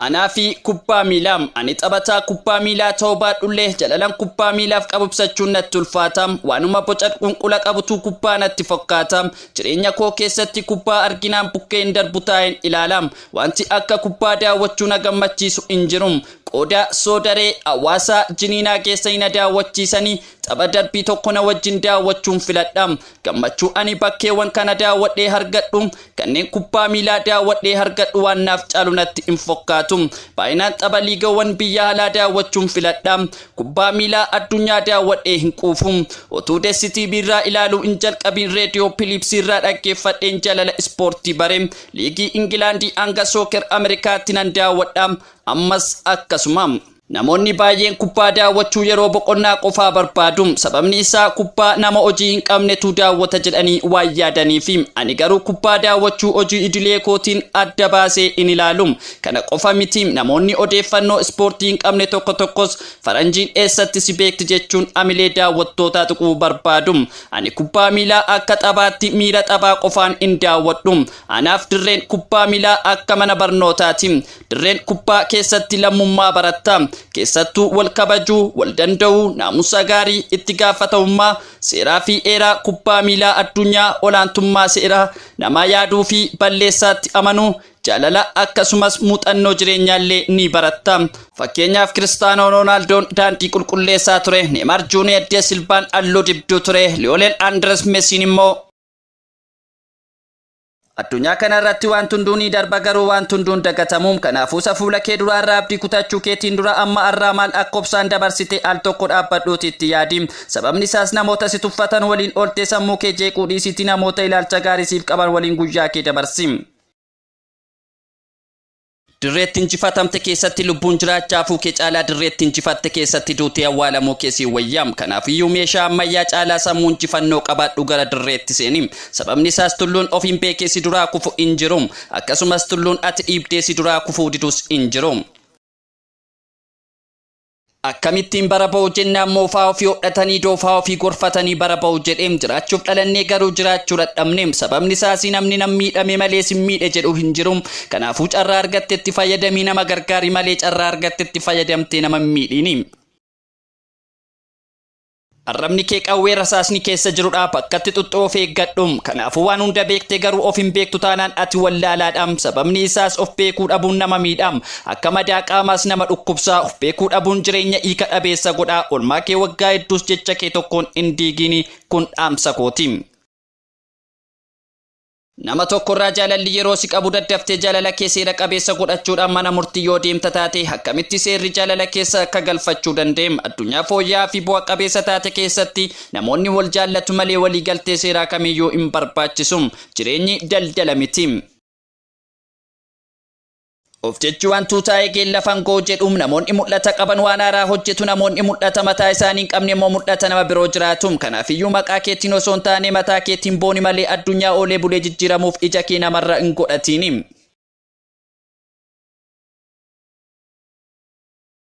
Anaa fi kubbaa miilaa ani taphataa kubbaa miilaa ta'uu baadhullee jalalaan kubbaa miilaaf qabubsachuun natti ulfaata. Waanuma boca qunqula qabutu kubbaa natti fakkaata. Jireenya koo keessatti kubbaa arginaan bukkeen darbu taa'een ilaala. Wanti akka kubbaa daawwachuu na gammachiisu hin jiru. Qooda soodaree hawaasa jiniinaa keessa hin daawwachiisanii tapha darbii tokko na wajjin daawwachuun filadha. Gammachuu ani bakkeewwan kana daawwadhee argadhu kanneen kubbaa miilaa daawwadhee argadhu waan naaf caalu natti hin fakkaatu. Baay'inaan tapha liigawwan biyya alaa daawwachuun filadha. Kubbaa miilaa addunyaa daawwadhee hin quufu. Otuu DStv irraa ilaaluu hin jalqabin reediyoo Philips irraa dhaggeeffadheen jaalala ispoortii bare. Liigii Ingilaandii hanga sooker Ameerikaatti nan daawwadha. Ammas akkasuma namoonni baay'een kubbaa daawwachuu yeroo boqonnaa qofaa barbaadu. Sababni isaa kubbaa nama hojii hin qabnetu daawwata jedhanii waan yaadaniif. Ani garuu kubbaa daawwachuu hojii idilee kootiin adda baasee hin ilaalu. Kana qofa miti namoonni odeeffannoo ispoortii hin qabne tokko tokkos faranjiin eessatti si beekti jechuun amilee daawwattootaa tuquu barbaadu. Ani kubbaa miilaa akka taphaatti miila taphaa qofaan hin daawwadhu. Anaaf dirreen kubbaa miilaa akka mana barnootaati. Dirreen kubbaa keessatti lammummaa baratta. Keessattuu wal kabajuu, wal danda'uu, naamusa gaarii, itti gaafatamummaa, seeraa fi eeraa kubbaa miilaa addunyaa olaantummaa seeraa nama yaaduu fi balleessaatti amanuu jaalala akkasumas muuxannoo jireenyaallee ni baratta. Fakkeenyaaf Cristiano Ronaldoon daandii qulqulleessaa ture, Neymar Junior da Silvaan halluu dibduu ture, Lionel Andres Messiin immoo addunyaa kanarratti waan tunduuni darba garuu waan tunduun dagatamuun kanaafuu fuula kee dura irraa abdii kutachuu keetiin dura amma irraa maal akka obsaan dabarsite al tokko dhaabbadhuuti itti yaadi. Sababni isaas namoota si tuffatan waliin ooltee sammuu kee jeequu dhiisiti namoota ilaalcha gaarii siif qaban waliin guyyaa kee dabarsi. Dirreetti injifatamte keessatti lubbuun jiraachaafuu kee caalaa dirreetti injifatte keessatti duutee awwaalamuu keessi wayyam. Kanaafiyyuu meeshaa ammayyaa caalaa sammuu injifannoo qabaadhu gara dirreetti seeni. Sababni isaas tulluun of hin beekee si duraa kufu hin jiru. Akkasumas tulluun ati dhiibdee si duraa kufuu didus hin jiru. Akkamittiin bara ba'u jennaan moofaa ofii hodhatanii doofaa ofii gorfatanii bara ba'u jedheem jiraachuuf dhalannee garuu jiraachuu dadhabneem. Sababni isaas namni nam miidhame malee sin miidhe jedhu hin jiru. Kanaafuu carraa argattetti fayyadamii nama gargaari malee carraa argattetti fayyadamtee nama miidhiini. Arrabni kee qawwee rasaasni keessa jirudha bakkatti xuxxoof eeggadhu. Kanaafuu waan hunda beekte garuu of hin beektu taanaan ati wallaalaadha. Sababni isaas of beekuu dhabuun nama miidha. Akka madaa qaamaas nama dhukkubsa. Of beekuu dhabuun jireenya hiika dhabeessa godha. Olmaa kee waggaa hedduus jecha kee tokkoon hin diigini. Kun dhaamsa kooti. Nama tokkorraa jaalalli yeroo si qabu daddaftee jaalala kee seera qabeessa godhachuudhaan mana murtii yoo deemta taate akkamitti seerri jaalala keessa akka galfachuu dandeem. Addunyaa fooyya'aa fi bu'a qabeessa taate keessatti namoonni wal jaallatu malee walii galtee seeraa kamiyyuu hin barbaachisu. Jireenyi daldala miti. Of jechuu waan tuutaa'ee geellafan goo jedhuun namoonni mul'ata qaban waan haaraa hojjetu namoonni mul'ata mataa isaanii hin qabne immoo mul'ata nama biroo jiraatu. Kanaafiyyuu maqaa keetiin osoo hin taane mataa keetiin booni malee addunyaa oolee bulee jijjiiramuuf ija kee namarra hin godhatini.